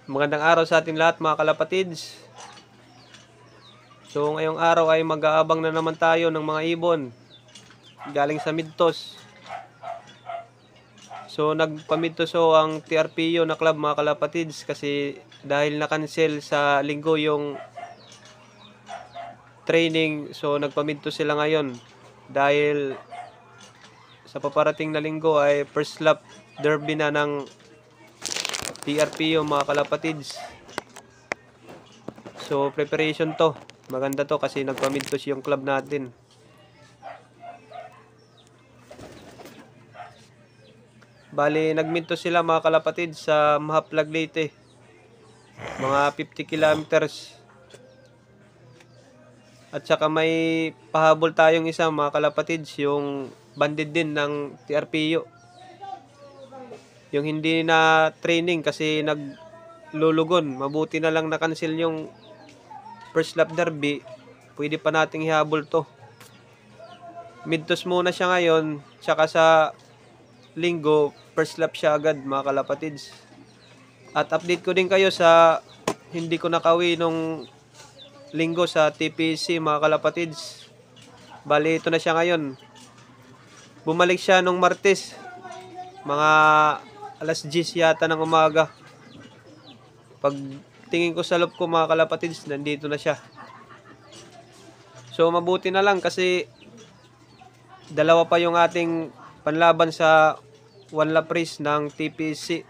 Magandang araw sa ating lahat mga kalapatids. So ngayong araw ay mag-aabang na naman tayo ng mga ibon galing sa Midtos. So nagpa-Midtoso ang TRPO na club mga kalapatids kasi dahil na-cancel sa linggo yung training. So nagpa-Midtos sila ngayon dahil sa paparating na linggo ay first lap derby na ng TRPO mga kalapatids. So preparation to. Maganda to kasi nagpa-Midtos yung club natin. Bali nag-Midtos sila mga kalapatids sa Mahaplag Leyte. Mga 50 kilometers. At saka may pahabol tayong isa mga kalapatids, yung banded din ng TRPO. Yung hindi na training kasi naglulugon. Mabuti na lang na-cancel yung first lap derby. Pwede pa nating ihabol to. Midtos muna siya ngayon. Tsaka sa linggo, first lap siya agad mga kalapatids. At update ko din kayo sa hindi ko nakawi nung linggo sa TPC mga kalapatids. Bali ito na siya ngayon. Bumalik siya nung Martes. Mga alas 10 yata ng umaga. Pag tingin ko sa loob ko mga kalapatids, nandito na siya. So mabuti na lang kasi dalawa pa yung ating panlaban sa one lap race ng TPC.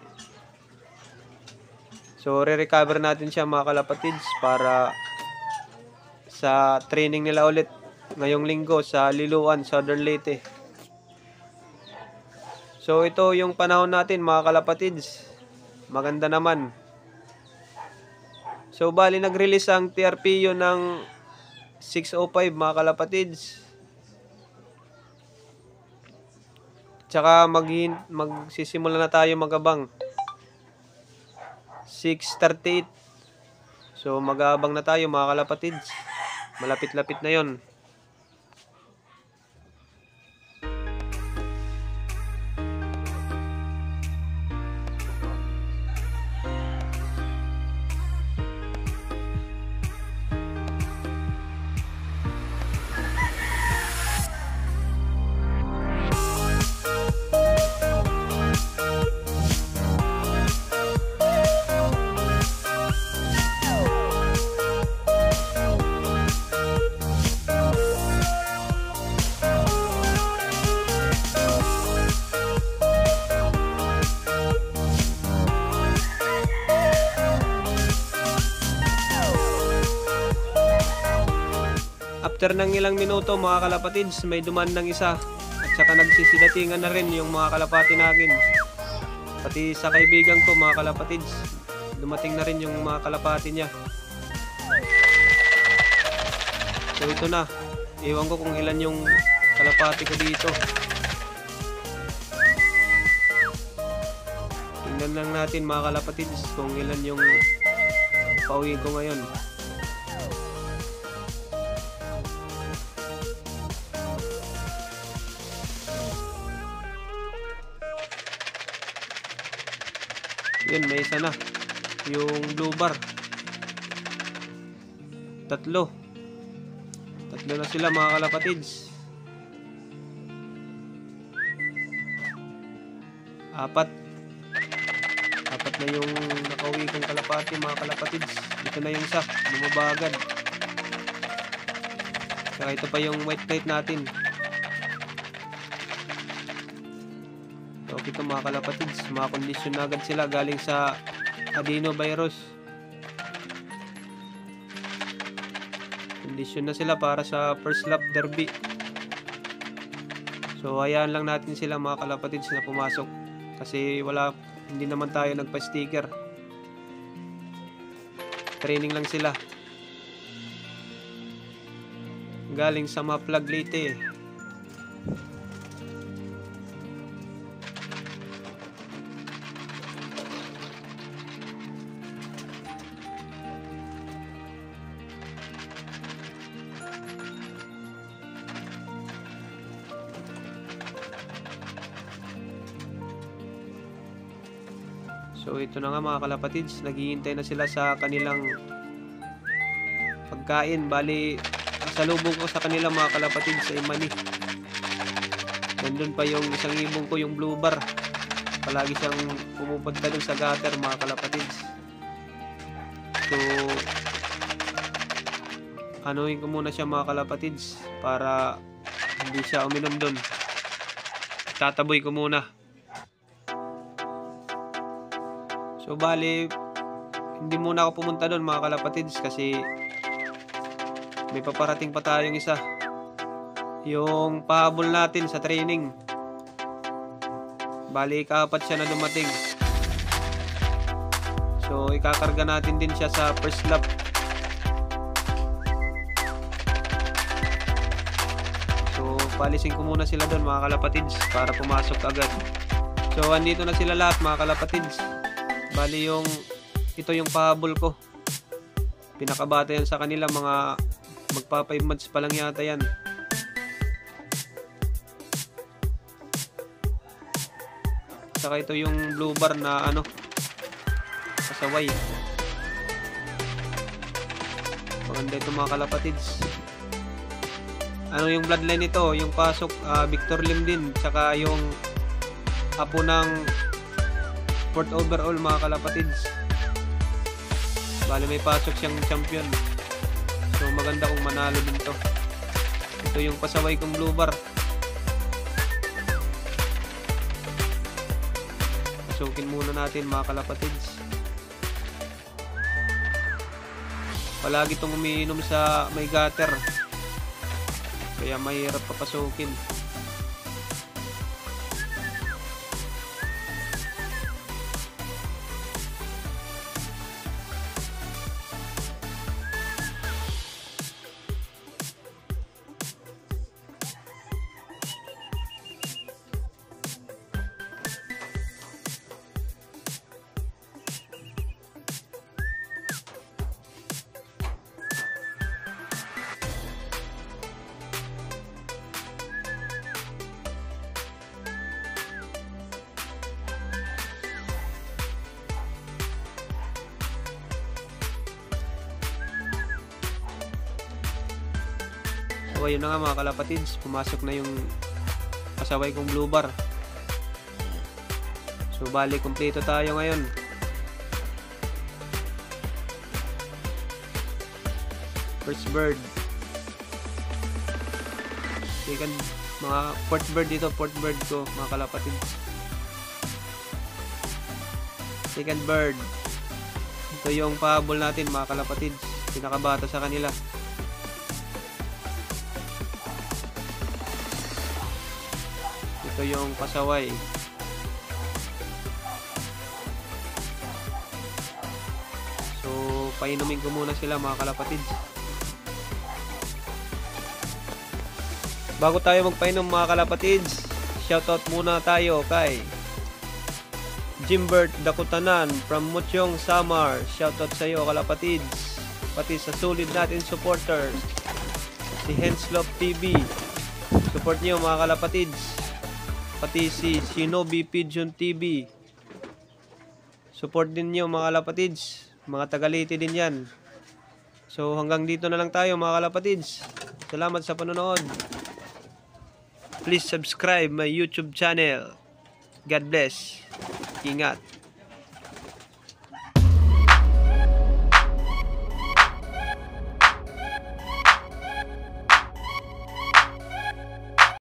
So re-recover natin siya mga kalapatids para sa training nila ulit ngayong linggo sa Liloan, Southern Leyte. So ito yung panahon natin mga kalapatids. Maganda naman. So bali nag-release ang TRPO ng 6:05 mga kalapatids. Tsaka magsisimula na tayo magabang 6:38. So mag-aabang na tayo mga kalapatids. Malapit-lapit na yon. After ng ilang minuto mga kalapatids, may dumaan ng isa. At saka nagsisidatingan na rin yung mga kalapati natin. Pati sa kaibigan ko mga kalapatids, dumating na rin yung mga kalapati niya. So ito na. Iwan ko kung ilan yung kalapati ko dito. Tingnan lang natin mga kalapatids kung ilan yung pauwiin ko ngayon. Yun, may isa na. Yung blue bar. Tatlo na sila mga kalapatids. Apat na yung nakauwi kong kalapati mga kalapatids. Ito na yung isa, bumabagad. Saka ito pa yung white plate natin. So ito mga kalapatids, mga kondisyon na agad sila galing sa adenovirus. Kondisyon na sila para sa first lap derby. So hayaan lang natin sila mga kalapatids na pumasok kasi hindi naman tayo nagpa-sticker. Training lang sila. Galing sa Mahaplag Leyte. So ito na nga mga kalapatids, naghihintay na sila sa kanilang pagkain. Bali, salubong ko sa kanila mga kalapatids sa mani. Nandun pa yung isang ibong ko, yung blue bar. Palagi siyang pumupunta dun sa gutter mga kalapatids. So anuhin ko muna siya mga kalapatids para hindi siya uminom dun. Tataboy ko muna. So bali, hindi muna ako pumunta doon mga kalapatids kasi may paparating pa tayong isa. Yung pahabol natin sa training. Bali, ika-4 siya na dumating. So ikakarga natin din siya sa first lap. So palisin ko muna sila doon mga kalapatids para pumasok agad. So andito na sila lahat mga kalapatids. Bali ito yung pahabol ko. Pinakabata yan sa kanila, mga magpa 5 months pa lang yata yan. Saka ito yung blue bar na kasaway. Maganda ito mga kalapatids. Yung bloodline nito, yung pasok Victor Lim din, saka yung apo ng 4th overall mga kalapatids. Bali may pasok siyang champion. So maganda kung manalo din to. Ito yung pasaway kong blue bar. Pasukin muna natin mga kalapatids. Palagi itong umiinom sa may gutter, kaya mahirap papasukin. So ayun na nga mga kalapatids, pumasok na yung kasaway kong blue bar. So bali, kumpleto tayo ngayon. First bird, second, mga fourth bird dito, fourth bird ko mga kalapatids. Second bird, ito yung pahabol natin mga kalapatids, pinakabata sa kanila. Ito yung pasaway. So painumin ko muna sila mga kalapatids. Bago tayo magpainom mga kalapatids, shoutout muna tayo kay Jimbert Dakutanan from Mutyong Samar. Shoutout sa iyo kalapatids. Pati sa solid natin supporters, si Henslop TV. Support niyo mga kalapatids. Pati si Shinobi Pigeon TV. Support din niyo mga kalapatids. Mga tagaliti din yan. So hanggang dito na lang tayo mga kalapatids. Salamat sa panonood. Please subscribe my YouTube channel. God bless. Ingat.